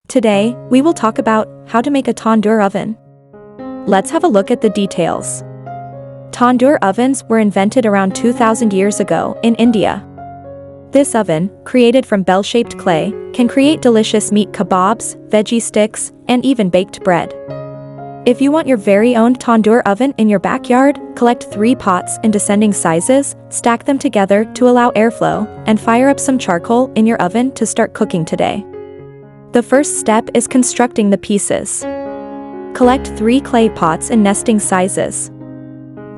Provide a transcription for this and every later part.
Today, we will talk about how to make a tandoor oven. Let's have a look at the details. Tandoor ovens were invented around 2000 years ago in India. This oven, created from bell-shaped clay, can create delicious meat kebabs, veggie sticks, and even baked bread. If you want your very own tandoor oven in your backyard, collect 3 pots in descending sizes, stack them together to allow airflow, and fire up some charcoal in your oven to start cooking today. The first step is constructing the pieces. Collect 3 clay pots in nesting sizes.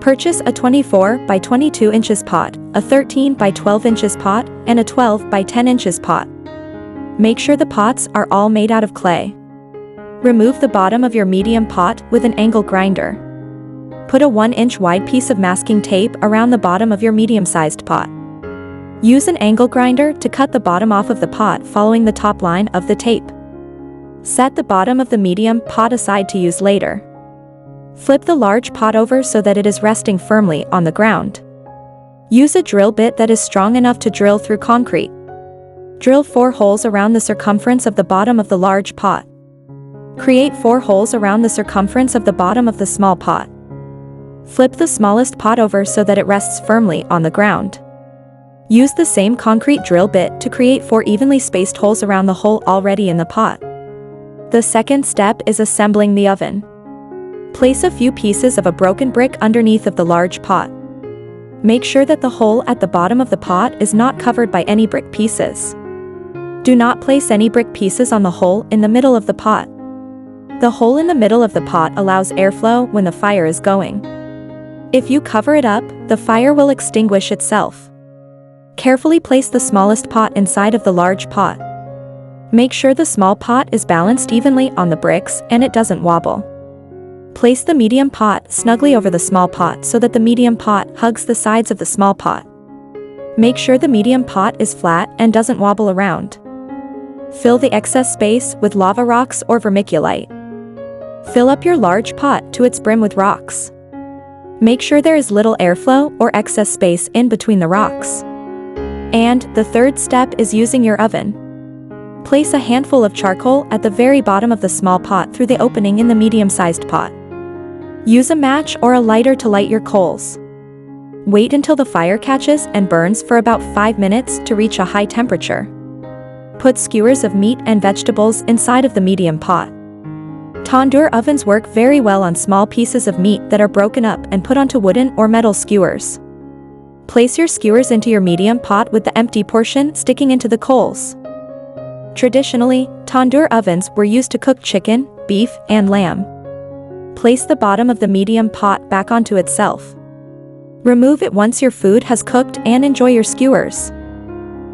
Purchase a 24 by 22 inches pot, a 13 by 12 inches pot, and a 12 by 10 inches pot. Make sure the pots are all made out of clay. Remove the bottom of your medium pot with an angle grinder. Put a 1-inch wide piece of masking tape around the bottom of your medium-sized pot. Use an angle grinder to cut the bottom off of the pot following the top line of the tape. Set the bottom of the medium pot aside to use later. Flip the large pot over so that it is resting firmly on the ground. Use a drill bit that is strong enough to drill through concrete. Drill 4 holes around the circumference of the bottom of the large pot. Create 4 holes around the circumference of the bottom of the small pot. Flip the smallest pot over so that it rests firmly on the ground. Use the same concrete drill bit to create 4 evenly spaced holes around the hole already in the pot. The second step is assembling the oven. Place a few pieces of a broken brick underneath of the large pot. Make sure that the hole at the bottom of the pot is not covered by any brick pieces. Do not place any brick pieces on the hole in the middle of the pot. The hole in the middle of the pot allows airflow when the fire is going. If you cover it up, the fire will extinguish itself. Carefully place the smallest pot inside of the large pot. Make sure the small pot is balanced evenly on the bricks and it doesn't wobble. Place the medium pot snugly over the small pot so that the medium pot hugs the sides of the small pot. Make sure the medium pot is flat and doesn't wobble around. Fill the excess space with lava rocks or vermiculite. Fill up your large pot to its brim with rocks. Make sure there is little airflow or excess space in between the rocks. And the third step is using your oven. Place a handful of charcoal at the very bottom of the small pot through the opening in the medium-sized pot. Use a match or a lighter to light your coals. Wait until the fire catches and burns for about 5 minutes to reach a high temperature. Put skewers of meat and vegetables inside of the medium pot. Tandoor ovens work very well on small pieces of meat that are broken up and put onto wooden or metal skewers. Place your skewers into your medium pot with the empty portion sticking into the coals. Traditionally, tandoor ovens were used to cook chicken, beef, and lamb. Place the bottom of the medium pot back onto itself. Remove it once your food has cooked and enjoy your skewers.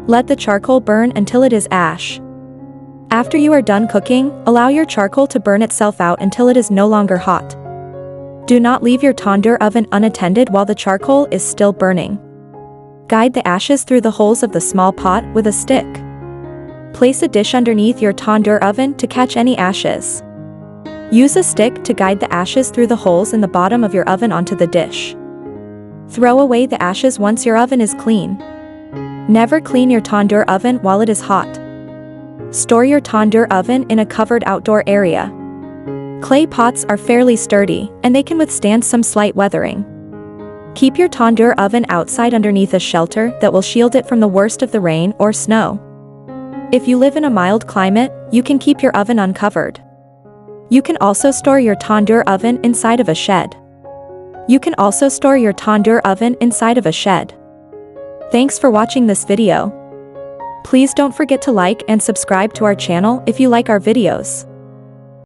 Let the charcoal burn until it is ash. After you are done cooking, allow your charcoal to burn itself out until it is no longer hot. Do not leave your tandoor oven unattended while the charcoal is still burning. Guide the ashes through the holes of the small pot with a stick. Place a dish underneath your tandoor oven to catch any ashes. Use a stick to guide the ashes through the holes in the bottom of your oven onto the dish. Throw away the ashes once your oven is clean. Never clean your tandoor oven while it is hot. Store your tandoor oven in a covered outdoor area. Clay pots are fairly sturdy, and they can withstand some slight weathering. Keep your tandoor oven outside underneath a shelter that will shield it from the worst of the rain or snow. If you live in a mild climate, you can keep your oven uncovered. You can also store your tandoor oven inside of a shed. Thanks for watching this video. Please don't forget to like and subscribe to our channel if you like our videos.